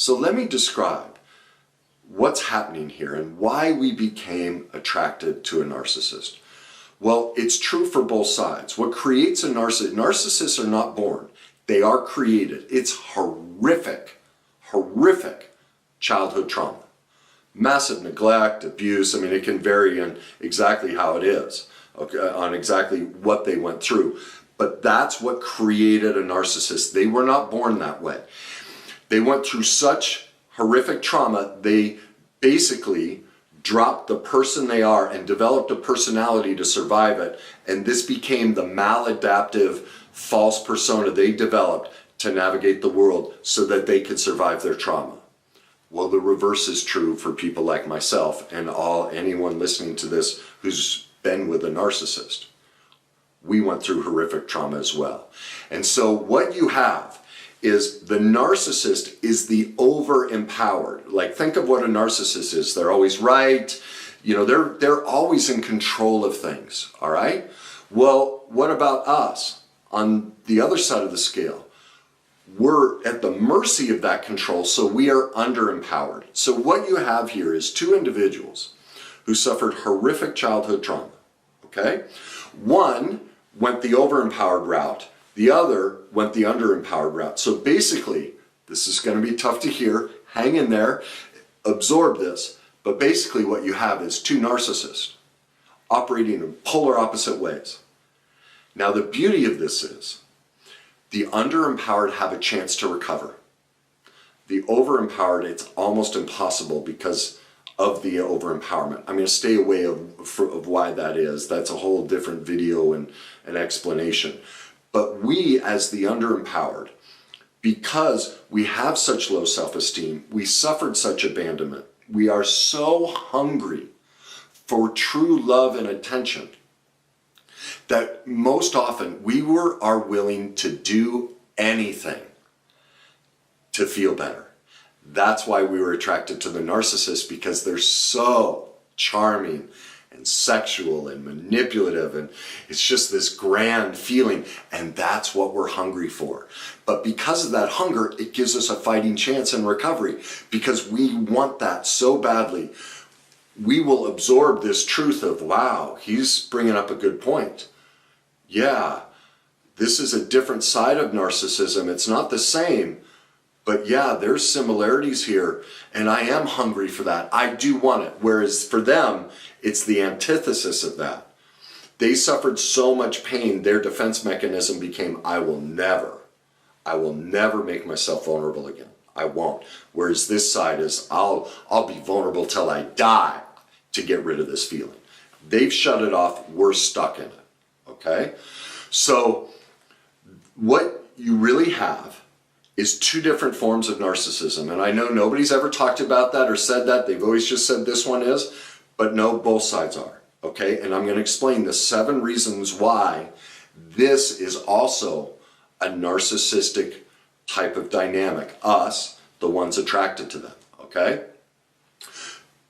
So let me describe what's happening here and why we became attracted to a narcissist. Well, it's true for both sides. What creates a narcissist, narcissists are not born, they are created. It's horrific childhood trauma. Massive neglect, abuse, I mean, it can vary in exactly how it is, okay, on exactly what they went through. But that's what created a narcissist. They were not born that way. They went through such horrific trauma, they basically dropped the person they are and developed a personality to survive it. And this became the maladaptive false persona they developed to navigate the world so that they could survive their trauma. Well, the reverse is true for people like myself and anyone listening to this who's been with a narcissist. We went through horrific trauma as well. And so what you have is the narcissist is the overempowered. Like, think of what a narcissist is. They're always right. You know, they're always in control of things, all right? Well, what about us on the other side of the scale? We're at the mercy of that control, so we are underempowered. So what you have here is two individuals who suffered horrific childhood trauma, okay? One went the overempowered route, the other went the underempowered route. So basically, this is going to be tough to hear, hang in there, absorb this, but basically what you have is two narcissists operating in polar opposite ways. Now the beauty of this is, the underempowered have a chance to recover. The overempowered, it's almost impossible because of the overempowerment. I'm going to stay away of why that is. That's a whole different video and an explanation. But we, as the underempowered, because we have such low self-esteem, we suffered such abandonment, we are so hungry for true love and attention that most often we are willing to do anything to feel better. That's why we were attracted to the narcissist, because they're so charming and sexual and manipulative, and it's just this grand feeling, and that's what we're hungry for. But because of that hunger, it gives us a fighting chance in recovery, because we want that so badly. We will absorb this truth of, wow, he's bringing up a good point. Yeah, this is a different side of narcissism. It's not the same, but yeah, there's similarities here, and I am hungry for that. I do want it. Whereas for them, it's the antithesis of that. They suffered so much pain, their defense mechanism became, I will never make myself vulnerable again. I won't. Whereas this side is, I'll be vulnerable till I die to get rid of this feeling. They've shut it off, we're stuck in it, okay? So what you really have is two different forms of narcissism. And I know nobody's ever talked about that or said that. They've always just said this one is, but no, both sides are, okay? And I'm going to explain the 7 reasons why this is also a narcissistic type of dynamic. Us, the ones attracted to them, okay?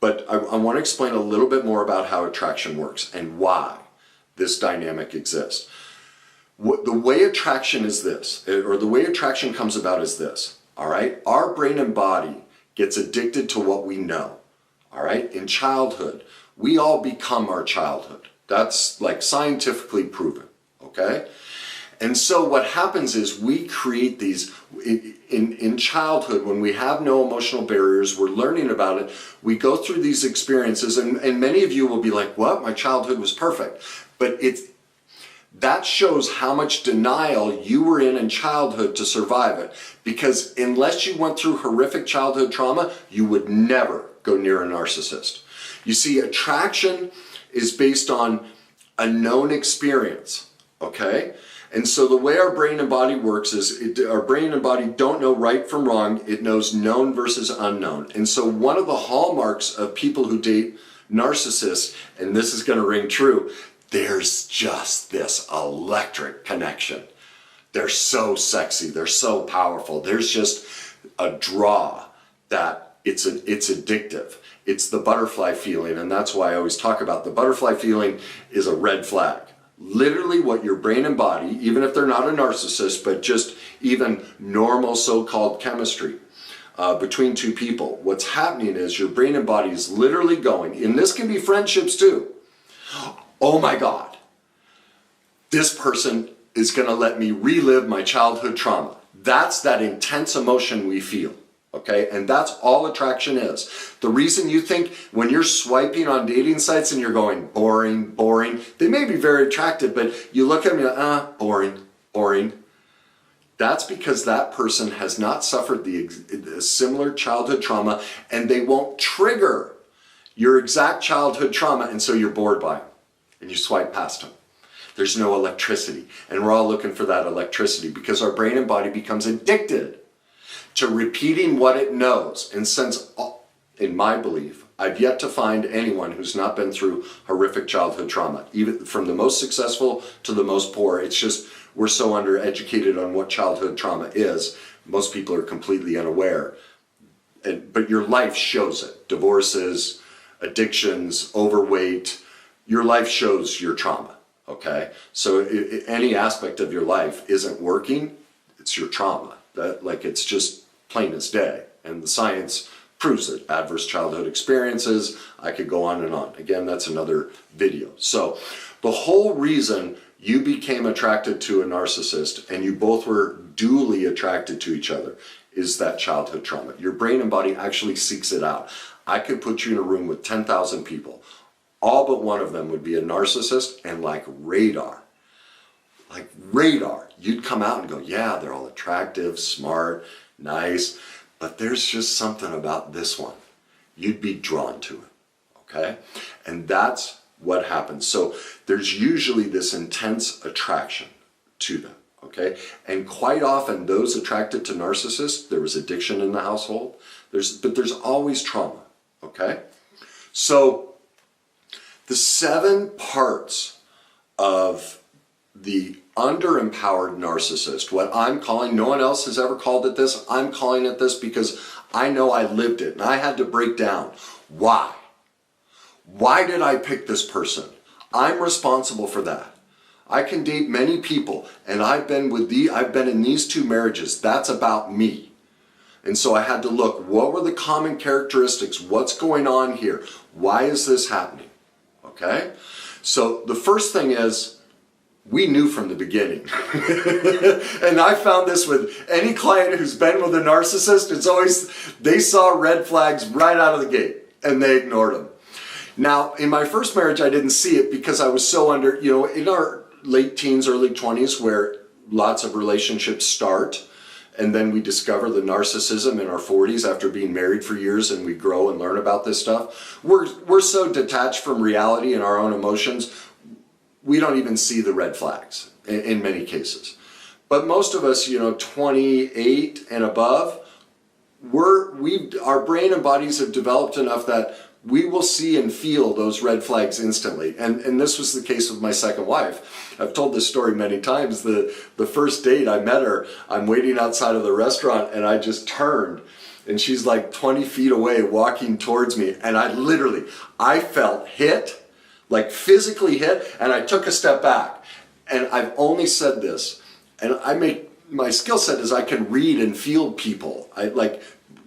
But I want to explain a little bit more about how attraction works and why this dynamic exists. The way attraction is this, or the way attraction comes about is this, all right? Our brain and body gets addicted to what we know, all right? In childhood, we all become our childhood. That's like scientifically proven, okay? And so what happens is we create these, in childhood, when we have no emotional barriers, we're learning about it, we go through these experiences, and many of you will be like, what? My childhood was perfect. But that shows how much denial you were in childhood to survive it. Because unless you went through horrific childhood trauma, you would never go near a narcissist. You see, attraction is based on a known experience, okay? And so the way our brain and body works is our brain and body don't know right from wrong. It knows known versus unknown. And so one of the hallmarks of people who date narcissists, and this is going to ring true, there's just this electric connection. They're so sexy. They're so powerful. There's just a draw that it's addictive. It's the butterfly feeling, and that's why I always talk about the butterfly feeling is a red flag. Literally what your brain and body, even if they're not a narcissist, but just even normal so-called chemistry, between two people, what's happening is your brain and body is literally going, and this can be friendships too. Oh my God, this person is going to let me relive my childhood trauma. That's that intense emotion we feel. Okay, and that's all attraction is. The reason you think when you're swiping on dating sites and you're going, boring, boring, they may be very attractive, but you look at them and you're like, boring, boring. That's because that person has not suffered the similar childhood trauma, and they won't trigger your exact childhood trauma, and so you're bored by them, and you swipe past them. There's no electricity, and we're all looking for that electricity because our brain and body becomes addicted to repeating what it knows. And since, in my belief, I've yet to find anyone who's not been through horrific childhood trauma, even from the most successful to the most poor. It's just, we're so undereducated on what childhood trauma is. Most people are completely unaware. But your life shows it. Divorces, addictions, overweight, your life shows your trauma, okay? So any aspect of your life isn't working, it's your trauma. It's just plain as day, and the science proves it. Adverse childhood experiences, I could go on and on. Again, that's another video. So the whole reason you became attracted to a narcissist and you both were duly attracted to each other is that childhood trauma. Your brain and body actually seeks it out. I could put you in a room with 10,000 people. All but one of them would be a narcissist, and like radar, you'd come out and go, yeah, they're all attractive, smart, nice, but there's just something about this one. You'd be drawn to it, okay? And that's what happens. So there's usually this intense attraction to them, okay? And quite often those attracted to narcissists, there was addiction in the household, but there's always trauma, okay? So the 7 parts of the underempowered narcissist, what I'm calling, no one else has ever called it this, I'm calling it this because I know I lived it and I had to break down why. Why did I pick this person? I'm responsible for that. I can date many people, and I've been in these 2 marriages. That's about me. And so I had to look, what were the common characteristics? What's going on here? Why is this happening? Okay? So the first thing is, we knew from the beginning. And I found this with any client who's been with a narcissist, it's always, they saw red flags right out of the gate and they ignored them. Now, in my first marriage, I didn't see it because I was so in our late teens, early 20s, where lots of relationships start, and then we discover the narcissism in our 40s after being married for years, and we grow and learn about this stuff. We're so detached from reality and our own emotions, we don't even see the red flags in many cases. But most of us, 28 and above, our brain and bodies have developed enough that we will see and feel those red flags instantly. And this was the case with my second wife. I've told this story many times. The first date I met her, I'm waiting outside of the restaurant and I just turned and she's like 20 feet away walking towards me. And I felt hit, like physically hit, and I took a step back. And I've only said this, and my skill set is I can read and feel people.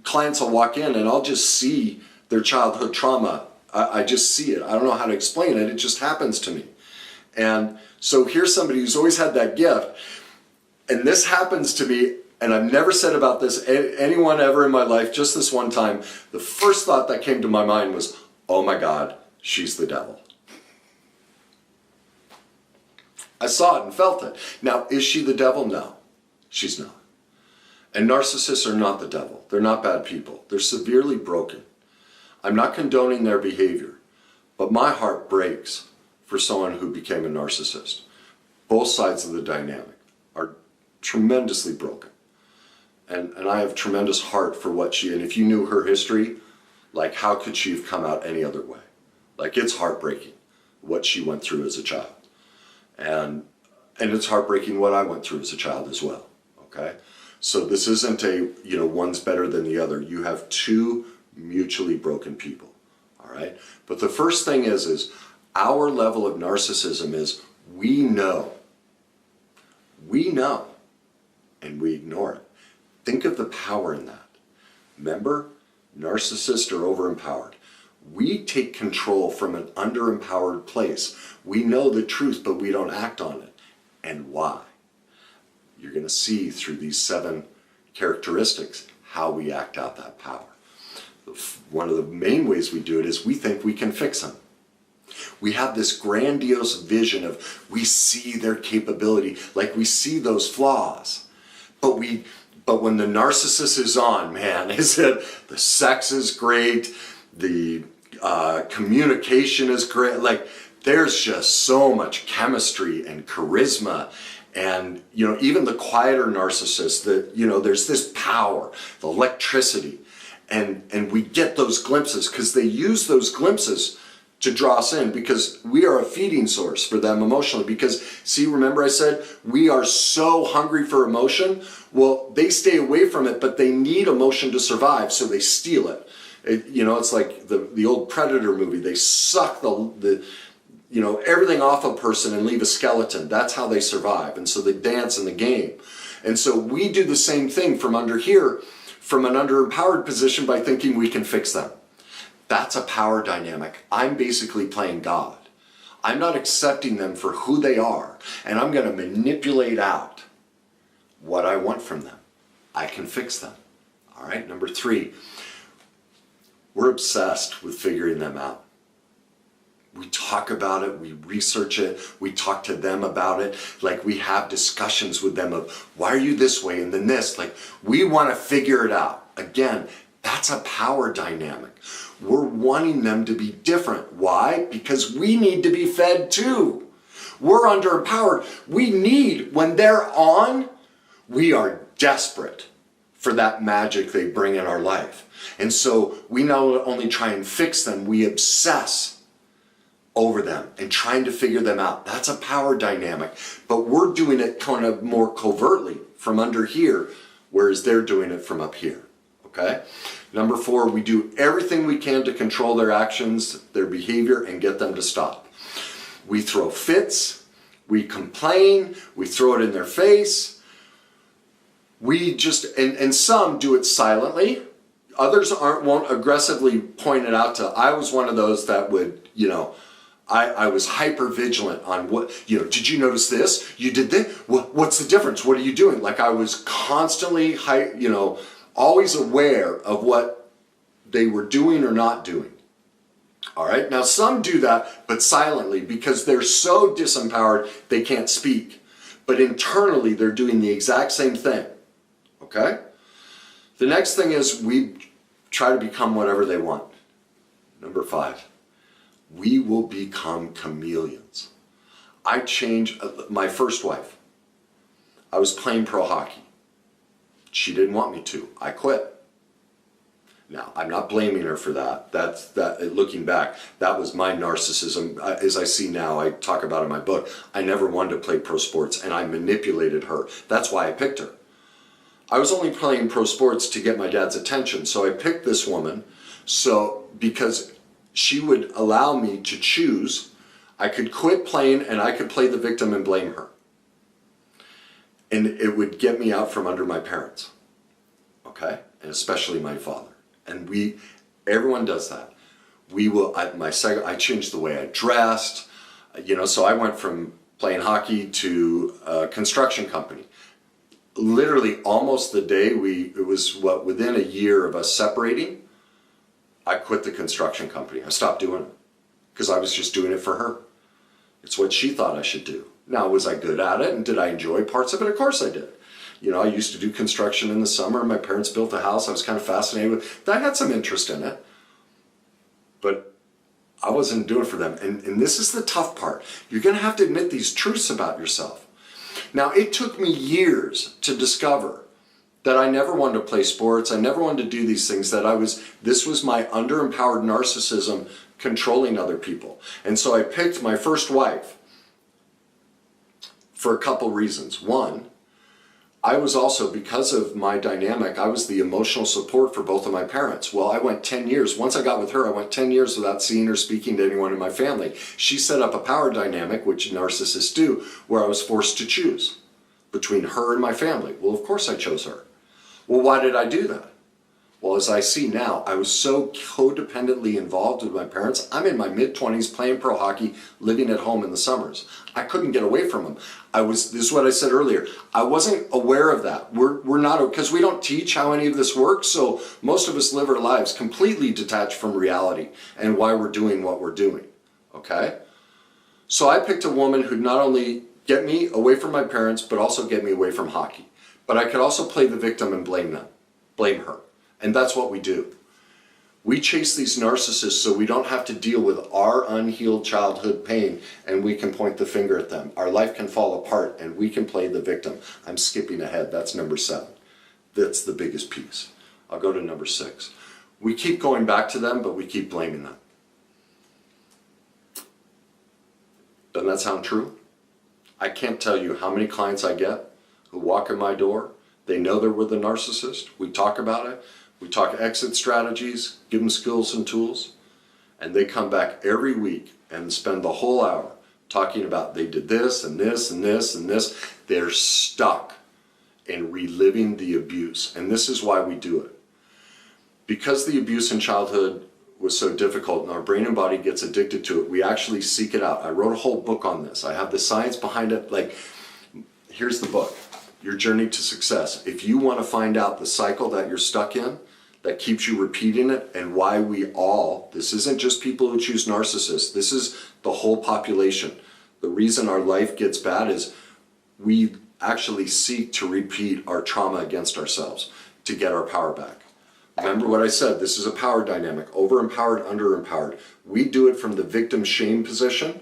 Clients will walk in and I'll just see their childhood trauma. I just see it. I don't know how to explain it. It just happens to me. And so here's somebody who's always had that gift. And this happens to me, and I've never said about this anyone ever in my life, just this one time. The first thought that came to my mind was, oh my God, she's the devil. I saw it and felt it. Now, is she the devil? No, she's not. And narcissists are not the devil. They're not bad people. They're severely broken. I'm not condoning their behavior, but my heart breaks for someone who became a narcissist. Both sides of the dynamic are tremendously broken. And I have tremendous heart for what and if you knew her history, how could she have come out any other way? It's heartbreaking what she went through as a child. And it's heartbreaking what I went through as a child as well, okay? So this isn't one's better than the other. You have 2 mutually broken people, all right? But the first thing is our level of narcissism is we know, and we ignore it. Think of the power in that. Remember, narcissist or overempowered. We take control from an underempowered place. We know the truth, but we don't act on it. And why? You're going to see through these 7 characteristics how we act out that power. One of the main ways we do it is we think we can fix them. We have this grandiose vision of we see their capability, like we see those flaws. But when the narcissist is on, man, is it the sex is great, the communication is great, like there's just so much chemistry and charisma. And, even the quieter narcissists, there's this power, the electricity. And we get those glimpses because they use those glimpses to draw us in, because we are a feeding source for them emotionally. Because, see, remember I said we are so hungry for emotion? Well, they stay away from it, but they need emotion to survive, so they steal it. It's like the old Predator movie. They suck everything off a person and leave a skeleton. That's how they survive. And so they dance in the game. And so we do the same thing from under here, from an underempowered position, by thinking we can fix them. That's a power dynamic. I'm basically playing God. I'm not accepting them for who they are, and I'm going to manipulate out what I want from them. I can fix them. All right, number 3, we're obsessed with figuring them out. We talk about it, we research it, we talk to them about it, like we have discussions with them of, why are you this way and then this? Like, we want to figure it out. Again, that's a power dynamic. We're wanting them to be different. Why? Because we need to be fed too. We're underempowered. We need, when they're on, we are desperate for that magic they bring in our life. And so we not only try and fix them, we obsess over them and trying to figure them out. That's a power dynamic. But we're doing it kind of more covertly from under here, whereas they're doing it from up here. Okay? Number 4, we do everything we can to control their actions, their behavior, and get them to stop. We throw fits, we complain, we throw it in their face. We just, and some do it silently. Others won't aggressively point it out to. I was one of those that would, I was hyper vigilant on what, did you notice this? You did this? What's the difference? What are you doing? Like I was constantly, always aware of what they were doing or not doing. All right. Now some do that, but silently, because they're so disempowered, they can't speak. But internally, they're doing the exact same thing. Okay. The next thing is we try to become whatever they want. Number 5. We will become chameleons. I changed my first wife. I was playing pro hockey. She didn't want me to. I quit. Now, I'm not blaming her for that. Looking back, that was my narcissism. As I see now, I talk about in my book, I never wanted to play pro sports, and I manipulated her. That's why I picked her. I was only playing pro sports to get my dad's attention, so I picked this woman because she would allow me to choose. I could quit playing and I could play the victim and blame her. And it would get me out from under my parents. Okay? And especially my father. And everyone does that. I changed the way I dressed. So I went from playing hockey to a construction company. Literally almost the day within a year of us separating, I quit the construction company. I stopped doing it because I was just doing it for her. It's what she thought I should do. Now, was I good at it and did I enjoy parts of it? Of course I did. I used to do construction in the summer. My parents built a house. I was kind of fascinated with it. I had some interest in it, but I wasn't doing it for them. And this is the tough part. You're going to have to admit these truths about yourself. Now, it took me years to discover that I never wanted to play sports. I never wanted to do these things. This was my underempowered narcissism controlling other people. And so I picked my first wife for a couple reasons. One, I was also, because of my dynamic, I was the emotional support for both of my parents. Well, I went 10 years. Once I got with her, I went 10 years without seeing or speaking to anyone in my family. She set up a power dynamic, which narcissists do, where I was forced to choose between her and my family. Well, of course I chose her. Well, why did I do that? Well, as I see now, I was so codependently involved with my parents. I'm in my mid-20s playing pro hockey, living at home in the summers. I couldn't get away from them. This is what I said earlier, I wasn't aware of that. We're not, because we don't teach how any of this works, so most of us live our lives completely detached from reality and why we're doing what we're doing, okay? So I picked a woman who'd not only get me away from my parents, but also get me away from hockey. But I could also play the victim and blame her. And that's what we do. We chase these narcissists so we don't have to deal with our unhealed childhood pain, and we can point the finger at them. Our life can fall apart and we can play the victim. I'm skipping ahead. That's number 7. That's the biggest piece. I'll go to number 6. We keep going back to them, but we keep blaming them. Doesn't that sound true? I can't tell you how many clients I get who walk in my door. They know they're with a narcissist. We talk about it. We talk exit strategies, give them skills and tools, and they come back every week and spend the whole hour talking about they did this and this and this and this. They're stuck in reliving the abuse, and this is why we do it. Because the abuse in childhood was so difficult and our brain and body gets addicted to it, we actually seek it out. I wrote a whole book on this. I have the science behind it. Like, here's the book, Your Journey to Success. If you want to find out the cycle that you're stuck in, that keeps you repeating it, and why we all, this isn't just people who choose narcissists, this is the whole population. The reason our life gets bad is we actually seek to repeat our trauma against ourselves to get our power back. Remember what I said, this is a power dynamic, overempowered, underempowered. We do it from the victim shame position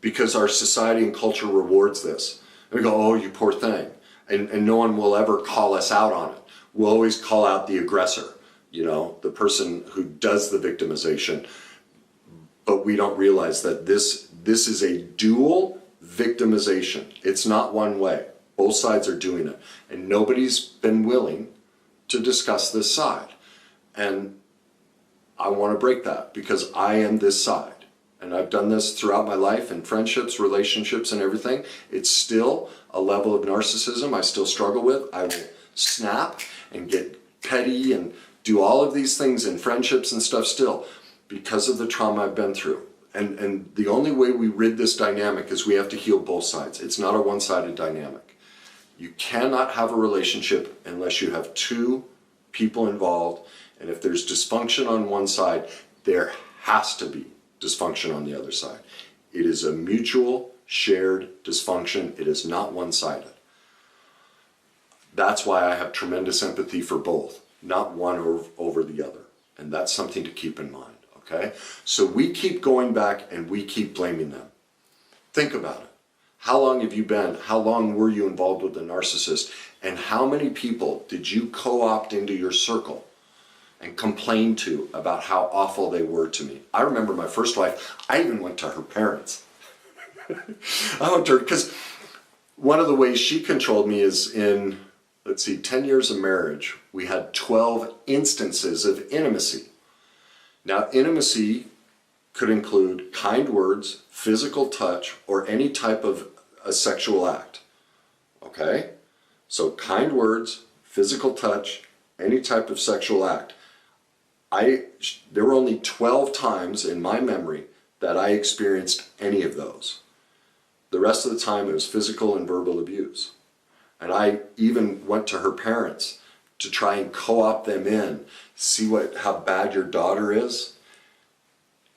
because our society and culture rewards this. And we go, oh, you poor thing. And no one will ever call us out on it. We'll always call out the aggressor, you know, the person who does the victimization. But we don't realize that this is a dual victimization. It's not one way. Both sides are doing it. And nobody's been willing to discuss this side. And I want to break that because I am this side. And I've done this throughout my life in friendships, relationships, and everything. It's still a level of narcissism I still struggle with. I will snap and get petty and do all of these things in friendships and stuff still because of the trauma I've been through. And the only way we rid this dynamic is we have to heal both sides. It's not a one-sided dynamic. You cannot have a relationship unless you have two people involved. And if there's dysfunction on one side, there has to be dysfunction on the other side. It is a mutual shared dysfunction. It is not one-sided. That's why I have tremendous empathy for both, not one over the other. And that's something to keep in mind, okay? So we keep going back and we keep blaming them. Think about it. How long have you been? How long were you involved with the narcissist? And how many people did you co-opt into your circle and complain to about how awful they were to me? I remember my first wife, I even went to her parents. I went to her because one of the ways she controlled me is in, let's see, 10 years of marriage, we had 12 instances of intimacy. Now, intimacy could include kind words, physical touch, or any type of a sexual act. Okay? So kind words, physical touch, any type of sexual act. There were only 12 times in my memory that I experienced any of those. The rest of the time it was physical and verbal abuse. And I even went to her parents to try and co-opt them in, see how bad your daughter is.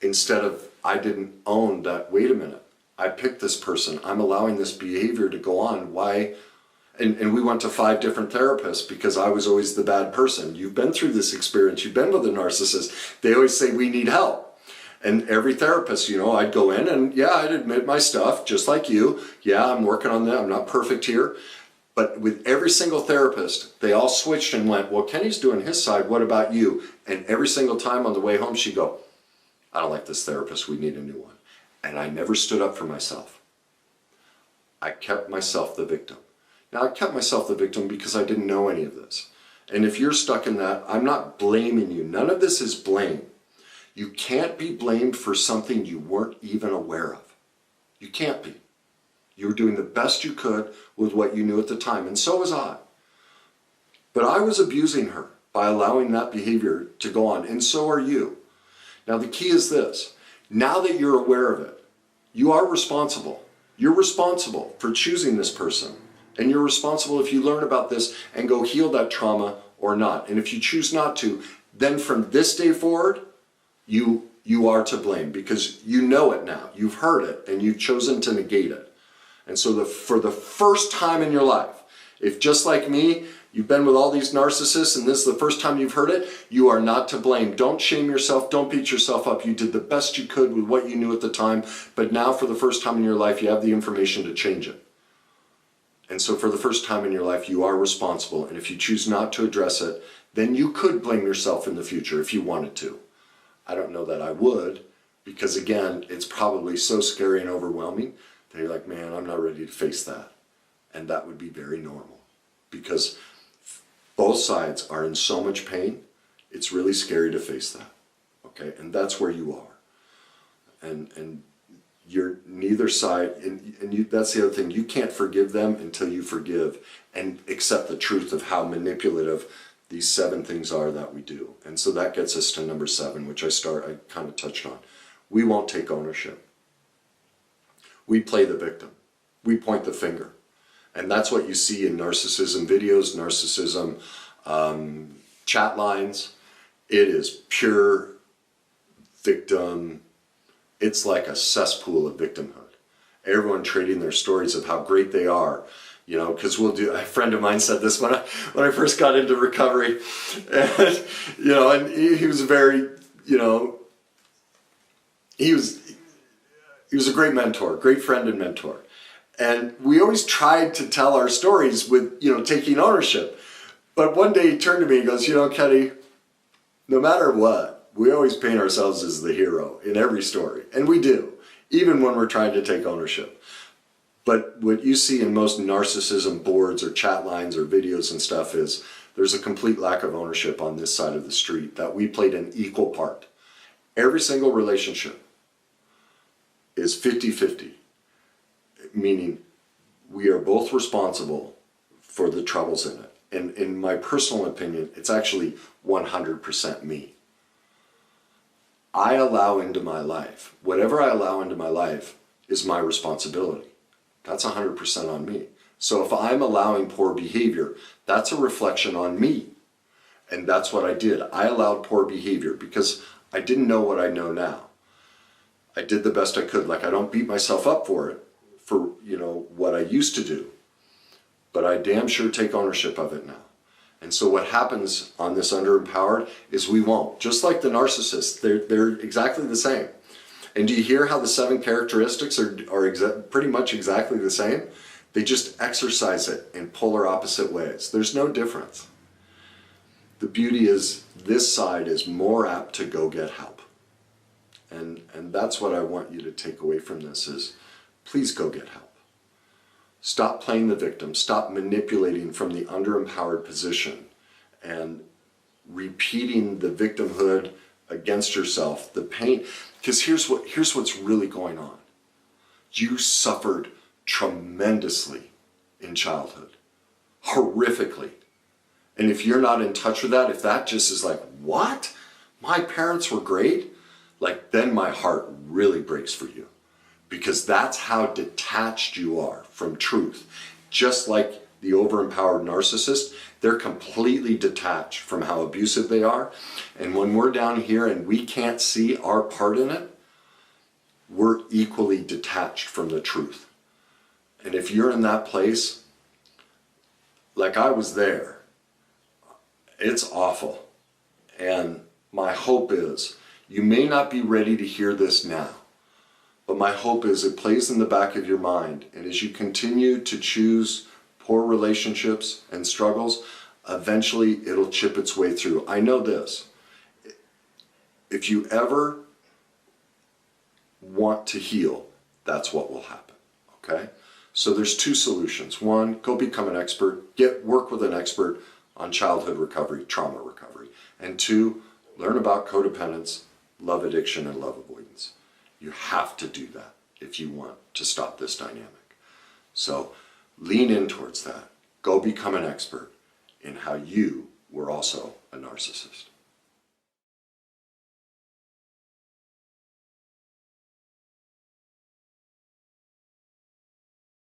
Instead of, I didn't own that, wait a minute, I picked this person, I'm allowing this behavior to go on, why? And we went to 5 different therapists because I was always the bad person. You've been through this experience, you've been with a narcissist. They always say, we need help. And every therapist, you know, I'd go in and yeah, I'd admit my stuff, just like you. Yeah, I'm working on that, I'm not perfect here. But with every single therapist, they all switched and went, well, Kenny's doing his side, what about you? And every single time on the way home, she'd go, I don't like this therapist, we need a new one. And I never stood up for myself. I kept myself the victim. Now, I kept myself the victim because I didn't know any of this. And if you're stuck in that, I'm not blaming you. None of this is blame. You can't be blamed for something you weren't even aware of. You can't be. You were doing the best you could with what you knew at the time, and so was I. But I was abusing her. by allowing that behavior to go on, and so are you. Now the key is this: now that you're aware of it, you are responsible. You're responsible for choosing this person, and you're responsible if you learn about this and go heal that trauma or not. And if you choose not to, then from this day forward, you are to blame, because you know it now. You've heard it and you've chosen to negate it. And so for the first time in your life, if just like me, you've been with all these narcissists and this is the first time you've heard it, you are not to blame. Don't shame yourself. Don't beat yourself up. You did the best you could with what you knew at the time, but now for the first time in your life, you have the information to change it. And so for the first time in your life, you are responsible. And if you choose not to address it, then you could blame yourself in the future if you wanted to. I don't know that I would, because again, it's probably so scary and overwhelming that you're like, man, I'm not ready to face that. And that would be very normal, because both sides are in so much pain. It's really scary to face that. Okay, and that's where you are. And you're neither side, and that's the other thing. You can't forgive them until you forgive and accept the truth of how manipulative these 7 things are that we do. And so that gets us to number 7, which I kind of touched on. We won't take ownership. We play the victim. We point the finger. And that's what you see in narcissism videos, narcissism chat lines. It is pure victim. It's like a cesspool of victimhood. Everyone trading their stories of how great they are. You know, because a friend of mine said this when I first got into recovery, and you know, and he was very, you know, he was a great mentor, great friend and mentor, and we always tried to tell our stories with, you know, taking ownership. But one day he turned to me and goes, you know, Kenny, no matter what, we always paint ourselves as the hero in every story, and we do, even when we're trying to take ownership. But what you see in most narcissism boards or chat lines or videos and stuff is there's a complete lack of ownership on this side of the street, that we played an equal part. Every single relationship is 50-50, meaning we are both responsible for the troubles in it. And in my personal opinion, it's actually 100% me. I allow into my life, whatever I allow into my life is my responsibility. That's 100% on me. So if I'm allowing poor behavior, that's a reflection on me. And that's what I did. I allowed poor behavior because I didn't know what I know now. I did the best I could. Like, I don't beat myself up for it, for, you know, what I used to do. But I damn sure take ownership of it now. And so what happens on this underempowered is we won't. Just like the narcissists, they're exactly the same. And do you hear how the 7 characteristics are pretty much exactly the same? They just exercise it in polar opposite ways. There's no difference. The beauty is this side is more apt to go get help. And that's what I want you to take away from this is, please go get help. Stop playing the victim. Stop manipulating from the underempowered position and repeating the victimhood against yourself, the pain. Because here's what's really going on. You suffered tremendously in childhood, horrifically. And if you're not in touch with that, if that just is like, what? My parents were great? Like, then my heart really breaks for you. Because that's how detached you are from truth. Just like the overempowered narcissist, they're completely detached from how abusive they are. And when we're down here and we can't see our part in it, we're equally detached from the truth. And if you're in that place, like I was there, it's awful. And my hope is, you may not be ready to hear this now, but my hope is it plays in the back of your mind. And as you continue to choose poor relationships and struggles, eventually it'll chip its way through. I know this. If you ever want to heal, that's what will happen, okay? So there's 2 solutions. 1, go become an expert. Work with an expert on childhood recovery, trauma recovery. And 2, learn about codependence, love addiction, and love avoidance. You have to do that if you want to stop this dynamic. So lean in towards that. Go become an expert in how you we're also a narcissist.